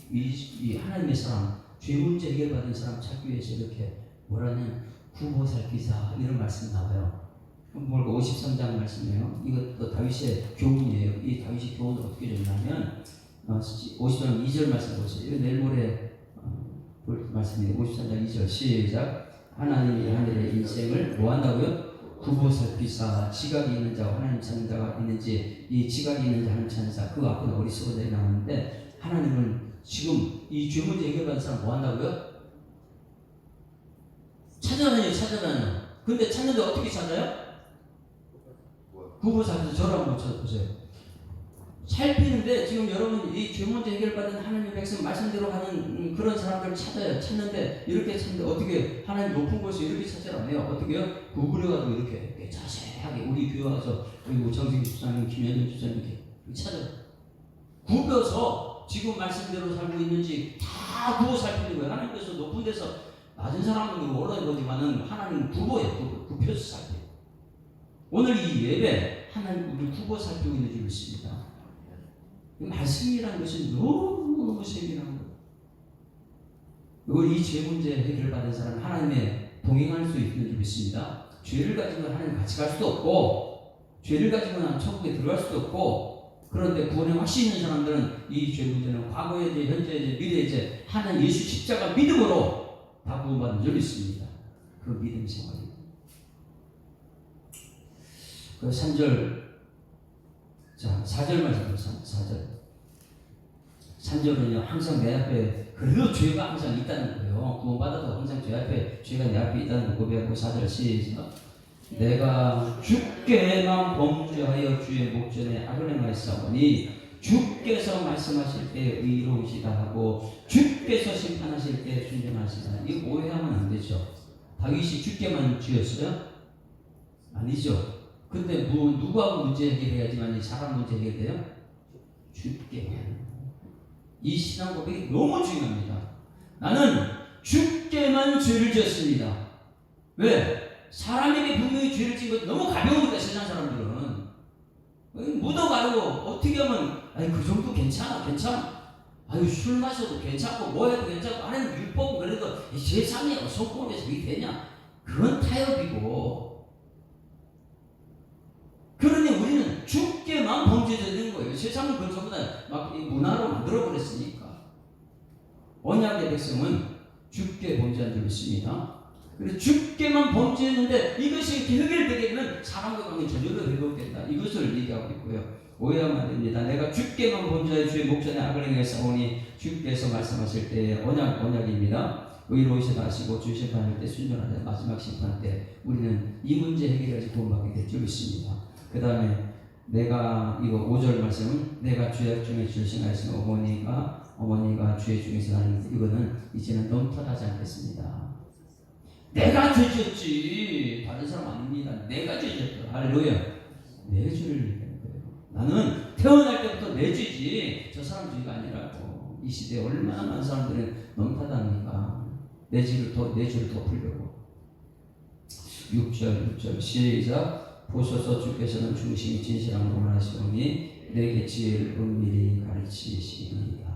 하나님의 사람 죄 문제 해결받은 사람 찾기 위해서 이렇게 뭐라는 구보살피사 이런 말씀 나와요. 53장 말씀이에요. 이것도 다윗의 교훈이에요. 이 다윗의 교훈을 어떻게 줬냐면 50장 2절 말씀 보세요. 이거 내일 모레 볼 말씀이에요. 53장 2절 시작. 하나님이 하늘의 인생을 뭐 한다고요? 구보살피사 지각이 있는 자와 하나님 찾는 자가 있는지 이 지각이 있는 자 하나님 찾는 자 그 앞에 어리석어들이 나오는데 하나님은 지금 이 죄 문제 해결받은 사람 뭐 한다고요? 찾아다녀. 근데 찾는데 어떻게 찾아요? 구보살피사 저를 한번 쳐보세요. 살피는데 지금 여러분 이 죄 문제 해결받은 하나님의 백성 말씀대로 가는 그런 사람들을 찾는데 이렇게 찾는데 어떻게 하나님 높은 곳에 이렇게 찾으라고 해요. 어떻게요? 구부려가지고 이렇게 자세하게 우리 교회 와서 그리고 정승기 집사님, 김현준 집사님 이렇게 찾아요. 굽어서 지금 말씀대로 살고 있는지 다 구워 살피는 거예요. 하나님께서 높은 데서 낮은 사람은 오래 보지만은 하나님은 굽어요. 굽혀서 살펴요. 오늘 이 예배 하나님 우리를 굽어 살피고 있는 줄 믿습니다. 말씀이라는 것은 너무너무 세밀한 거예요. 그리고 이 죄 문제 해결을 받은 사람은 하나님의 동행할 수 있는 줄 믿습니다. 죄를 가지고 하나님 같이 갈 수도 없고, 죄를 가지고는 천국에 들어갈 수도 없고, 그런데 구원의 확신이 있는 사람들은 이 죄 문제는 과거의 죄, 현재의 죄, 미래의 죄, 하나님 예수 십자가 믿음으로 다 구원받은 줄 믿습니다. 그 믿음 생활입니다. 그 3절, 자 4절 말씀 보세요. 4절. 3절은요 항상 내 앞에 그래도 죄가 항상 있다는 거예요. 구원받아도 항상 죄 앞에 죄가 내 앞에 있다는 걸 고백하고 4절 시작. 내가 주께만 범죄하여 주의 목전에 악을 행하였사오니 주께서 말씀하실 때 의로우시다 하고 주께서 심판하실 때 순종하시다. 이거 오해하면 안 되죠. 다윗이 주께만 지었어요? 아니죠. 근데 누구하고 문제 해결해야지만 사람 문제 해결돼요? 주께. 이 신앙 고백이 너무 중요합니다. 나는 주께만 죄를 지었습니다. 왜? 사람에게 분명히 죄를 지은 것 너무 가벼우니까 세상 사람들은 묻어가고 어떻게 하면 아니 그 정도 괜찮아. 아유 술 마셔도 괜찮고 뭐 해도 괜찮고 안에는 율법은 그래도 세상에 성공에서 이게 되냐? 그건 타협이고. 그러니 우리는 주께만 범죄되는 거예요. 세상은 그걸 전부 다 막 문화로 만들어버렸으니까. 언약의 백성은 주께 범죄한 줄 믿습니다. 그래서 주께만 범죄했는데 이것이 해결되게 되면 사람과 관계 저절로 회복된다. 이것을 얘기하고 있고요. 오해하면 안 됩니다. 내가 주께만 범죄하여 주의 목전에 악을 행했사오니 주께서 말씀하실 때 언약입니다. 의로우시다 하시고 주 심판할 때 순종하다 마지막 심판 때 우리는 이 문제 해결하지 구원받게 될 줄 믿습니다. 그 다음에 내가 이거 5절 말씀은 내가 죄악 중에 주를 생각했으면 어머니가 죄 중에서 나는 이거는 이제는 넘쳐나지 않겠습니다. 내가 죄졌지 다른 사람 아닙니다. 내가 죄졌다. 할렐루야. 내 죄를 얘기하는 거예요. 나는 태어날 때부터 내 죄지 저 사람 죄가 아니라고. 이 시대에 얼마나 많은 사람들은 넘타다니까 내 죄를 덮으려고. 6절 시작. 보소서 주께서는 중심이 진실한 것을 하시오니 내게 지혜를 은밀히 가르치시리이다.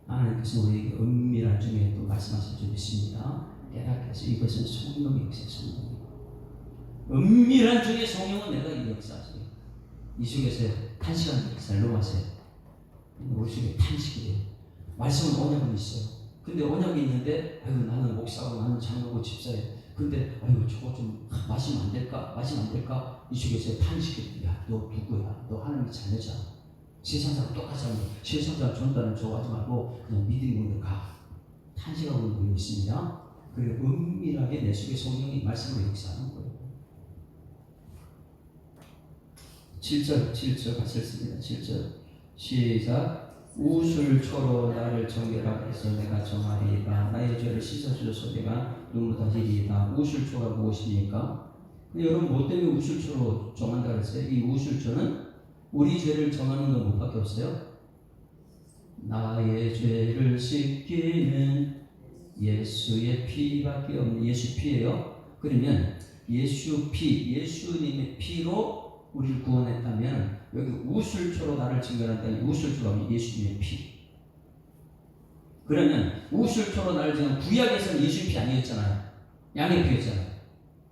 하나님께서 우리에게 은밀한 중에 또 말씀하실 줄 믿습니다. 깨닫게 해서 이것은 성령의 역사예요. 성령. 은밀한 중에 성령은 내가 이 역사하세요. 이 속에서 탄식하는 역사를 넘어가세요. 우리 속에 탄식이 돼요. 말씀은 언약은 있어요. 근데 언약이 있는데 아유 나는 목사고 나는 장로고 집사예요. 근데 아유 저거 좀 마시면 안 될까? 이 속에서 탄식이 야 너 누구야? 너 하나님의 자녀자. 세상 사람 똑같이 하면 세상 사람 전달은 저거 하지 말고 그냥 믿음으로 가. 탄식하고 있는 분이 있습니다. 그리고 은밀하게 내 속에 성령이 말씀으로 역사하는 거예요. 7절 같이 읽습니다. 7절 시작. 우술초로 나를 정결하게 해서 내가 정하리이다. 나의 죄를 씻어주셔서 내가 눈보다 희리이다. 우술초가 무엇입니까? 여러분 뭐 때문에 우술초로 정한다 그랬어요? 이 우술초는 우리 죄를 정하는 것 못밖에 없어요. 나의 죄를 씻기는 예수의 피밖에 없는 예수 피예요. 그러면 예수 피, 예수님의 피로 우리를 구원했다면 여기 우술초로 나를 증거한다니 우술초가 예수님의 피. 그러면 우술초로 나를 증거 구약에서는 예수의 피 아니었잖아요. 양의 피였잖아요.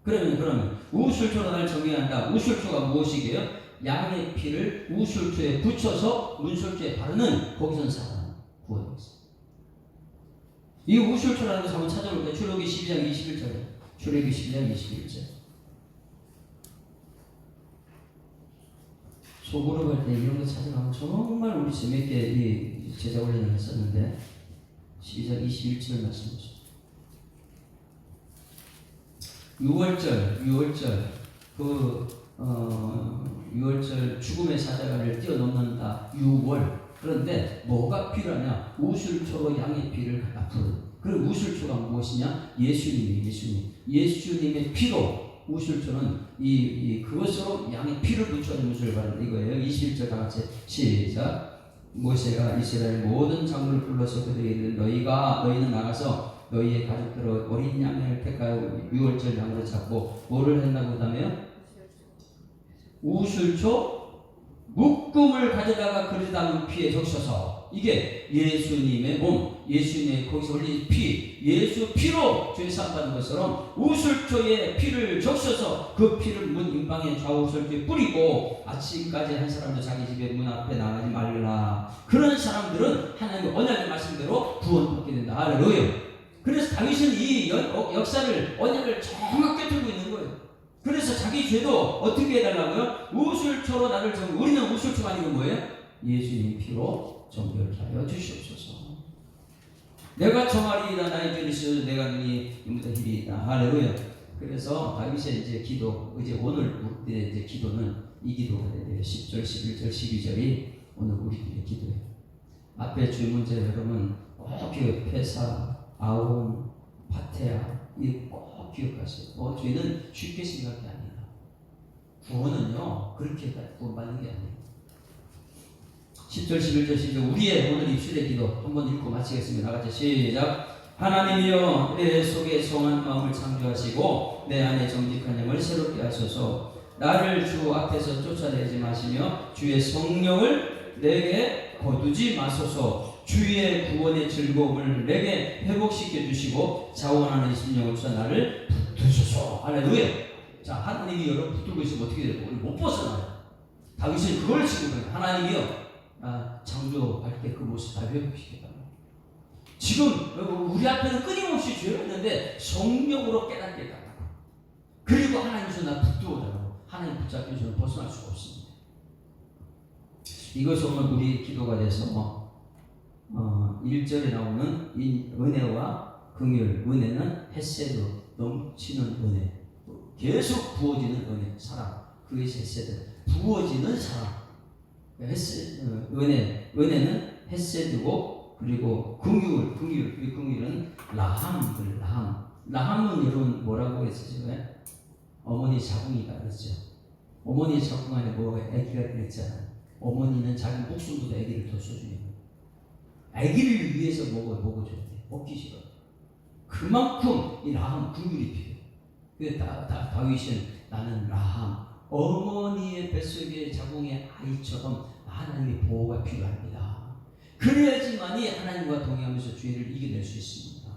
그러면 우술초로 나를 정의한다. 우술초가 무엇이게요? 양의 피를 우술초에 붙여서 문술초에 바르는 거기선 사람 구원이었어요. 이 우술초라는 것을 한번 찾아볼까요? 출애굽기 12장 21절에 출애굽기 12장 21절. 소그룹 할 때 이런 거 찾아가면 정말 우리 재밌게 이 제자 훈련을 했었는데 12장 21절 말씀 보시죠. 6월절 6월절 죽음의 사자가를 뛰어넘는다. 6월. 그런데 뭐가 필요하냐? 우술초로 양의 피를 갖다 부르는. 그럼 우술초가 무엇이냐? 예수님의 피로 우술초는 그것으로 양의 피를 붙여주는 것을 말하는 이거예요. 21절 다 같이 시작. 모세가 이스라엘 모든 장로를 불러서 그들에게 이르되 너희는 나가서 너희의 가족들을 어린 양을 택하여 유월절 양으로 잡고 뭐를 한다고 하다며 우슬초 묶음을 가져다가 그릇 담은 피에 적셔서 이게 예수님의 몸, 예수님의 거기서 흘린 피, 예수 피로 죄 사함받는 것처럼 우슬초에 피를 적셔서 그 피를 문 인방의 좌우설주에 뿌리고 아침까지 한 사람도 자기 집에 문 앞에 나가지 말라. 그런 사람들은 하나님의 언약의 말씀대로 구원받게 된다. 할렐루야. 그래서 다윗은 이 역사를 언약을 정확하게 들고 있는 거예요. 그래서 자기 죄도 어떻게 해달라고요? 우슬초로 나를 우리는 우슬초가 아니고 뭐예요? 예수님 피로 정결케 하여 주시옵소서. 내가 정하리이다 나의 죄를 씻어도 내가 눈이 눈보다 희리이다. 할렐루야. 그래서 다윗의 이제 기도, 이제 오늘 우리의 이제 기도는 이 기도가 돼요. 10절, 11절, 12절이 오늘 우리들의 기도예요. 앞에 주문제 여러분 꼭 기억해요. 페사, 아온, 바테아 이 꼭 기억하세요. 죄는 쉽게 생각이 아니라 구원은요 그렇게 구원받는 게 아니에요. 10절 11절 12절 우리의 오늘 입술의 기도 한번 읽고 마치겠습니다. 나같이 시작. 하나님이여 내 속에 성한 마음을 창조하시고 내 안에 정직한 영을 새롭게 하소서. 나를 주 앞에서 쫓아내지 마시며 주의 성령을 내게 거두지 마소서. 주의 구원의 즐거움을 내게 회복시켜 주시고 자원하는 심령을 주사 나를 붙드소서. 할렐루야. 자, 하나님이 여러분 붙들고 있으면 어떻게 돼요? 우리 못 벗어나요. 다윗은 그걸 지금 거예요. 하나님이요 창조할 때 그 모습 다 회복시켰다. 지금 우리 앞에는 끊임없이 죄를 했는데 성령으로 깨닫게 해달라고. 그리고 하나님께서 나 붙들어달라고. 하나님 붙잡혀 저는 벗어날 수가 없습니다. 이것이 오늘 우리 기도가 돼서 1절에 나오는 이 은혜와 긍휼, 은혜는 헤세드, 넘치는 은혜, 계속 부어지는 은혜, 사랑, 그것이 헤세드, 부어지는 사랑. 은혜는 헤세드고 그리고 긍휼은 라함은 여러분 뭐라고 했었죠? 어머니 자궁이다 그랬죠. 어머니 자궁 안에 뭐가 아기가 그랬잖아요. 어머니는 자기 목숨보다 아기를 더 소중해요. 아기를 위해서 먹어줘야 돼. 먹기 싫어. 그만큼 이 라함 긍휼이 필요해. 그래서 다윗은 나는 라함 어머니의 뱃속의 자궁의 아이처럼 하나님의 보호가 필요합니다. 그래야지만이 하나님과 동행하면서 죄를 이겨낼 수 있습니다.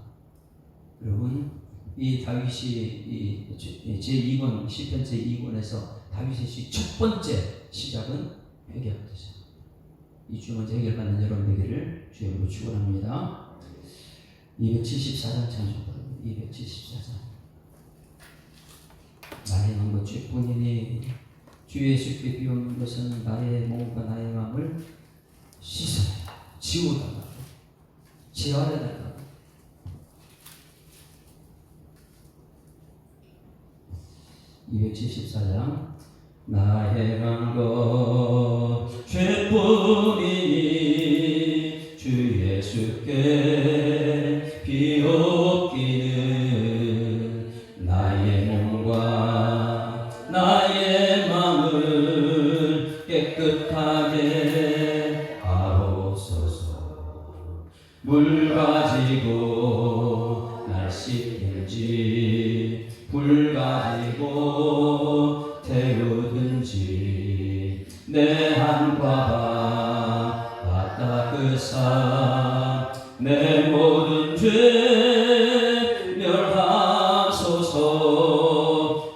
여러분 이 다윗이 제2권 시편 제2권에서 다윗의 첫 번째 시작은 회개하는 것이죠. 이 주 먼저 해결받는 여러분 되기를 주님으로 축원합니다. 274장 찬송부릅니다. 274장. 나의 마음과 죄뿐이니 주 예수께 비오는 것은 나의 몸과 나의 마음을 씻어내라. 지워달라고. 재활해달라고. 274장. 나의 마음과 죄뿐이니 주 예수께 비옵기는 나의 몸과 나의 마음을 깨끗하게 하옵소서. 물 가지고 날 씻든지 불 가지고 태우든지 내 한과 닦으사 내 모든 죄 멸하소서.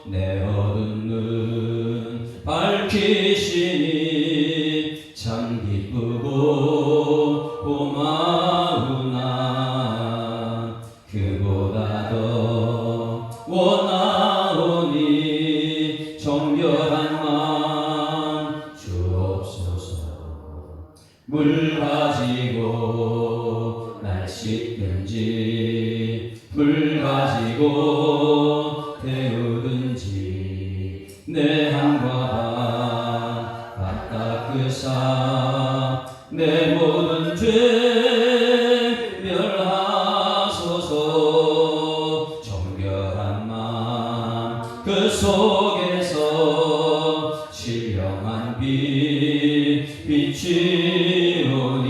내 어두운 눈 밝히시니 참 기쁘고 고마우나 그보다 더 원하오니 정결한 마음 주옵소서. 물 가지고 날 씻든지 불 가지고 태우든지 내 한과 밭 닦으사 내 모든 죄 멸하소서. 정결한 마음 그 속에서 신령한 빛 비치오니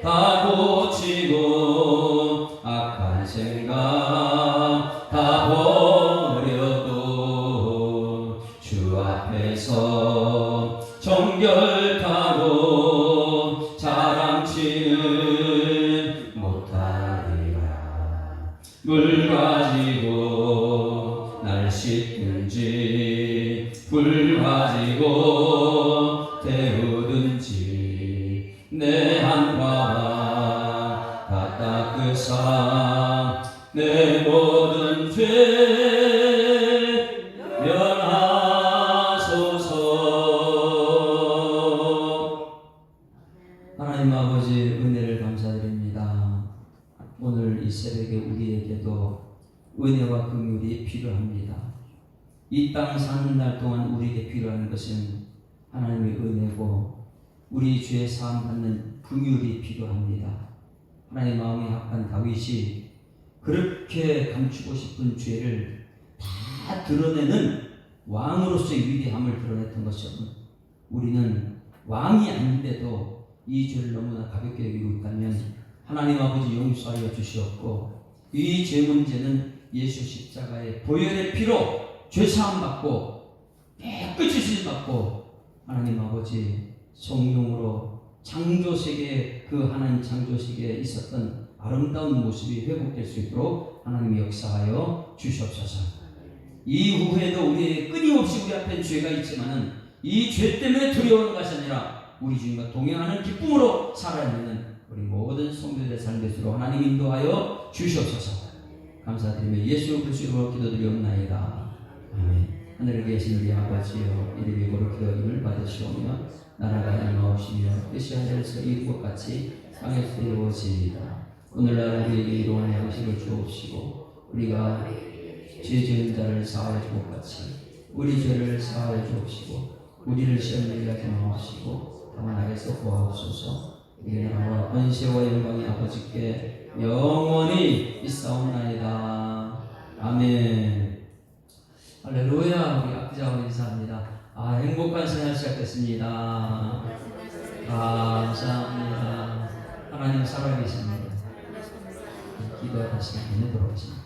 다 고치고 악한 생각 다 버려도 주 앞에서 정결하고 자랑치는 못하리라. 물 가지고 날 씻든지 불 가지고 태우든지 내 한과 다 닦으사 내 모든 죄 면하소서. 하나님 아버지 은혜를 감사드립니다. 오늘 이 새벽에 우리에게도 은혜와 긍휼이 필요합니다. 이 땅 사는 날 동안 우리에게 필요한 것은 하나님의 은혜고 우리 죄 사함 받는 긍휼이 필요합니다. 하나님 마음에 합한 다윗이 그렇게 감추고 싶은 죄를 다 드러내는 왕으로서의 위대함을 드러냈던 것처럼 우리는 왕이 아닌데도 이 죄를 너무나 가볍게 여기고 있다면 하나님 아버지 용서하여 주시옵고 이 죄 문제는 예수 십자가의 보혈의 피로 죄사함 받고 깨끗이 씻음 받고 하나님 아버지 성령으로 창조세계 그 하나님 창조세계에 있었던 아름다운 모습이 회복될 수 있도록 하나님이 역사하여 주시옵소서. 이후에도 우리 끊임없이 우리 앞에 죄가 있지만은 이 죄 때문에 두려워하는 것이 아니라 우리 주님과 동행하는 기쁨으로 살아내는 우리 모든 성도들의 삶 되도록 하나님 인도하여 주시옵소서. 감사드리며 예수 그리스도로 기도드리옵나이다. 아멘. 하늘에 계신 우리 아버지여 이름이 거룩히 여김을 받으시오며 나라가 임하옵시며 뜻이 하늘에서 이루것 같이 땅에서 이루어지이다. 오늘날 우리에게 일용할 양식을 주옵시고 우리가 죄 지은 자를 사하여 주것 같이 우리 죄를 사하여 주옵시고 우리를 시험에 하지 마옵시고 다만 악에서 구하옵소서. 이게 나와 권세와 영광이 아버지께 영원히 있사옵나이다. 아멘. 할렐루야. 우리 악기자와 인사합니다. 행복한 생활 시작됐습니다. 감사합니다. 하나님 살아계십니다. 기도의 말씀 안에 들어오십니다.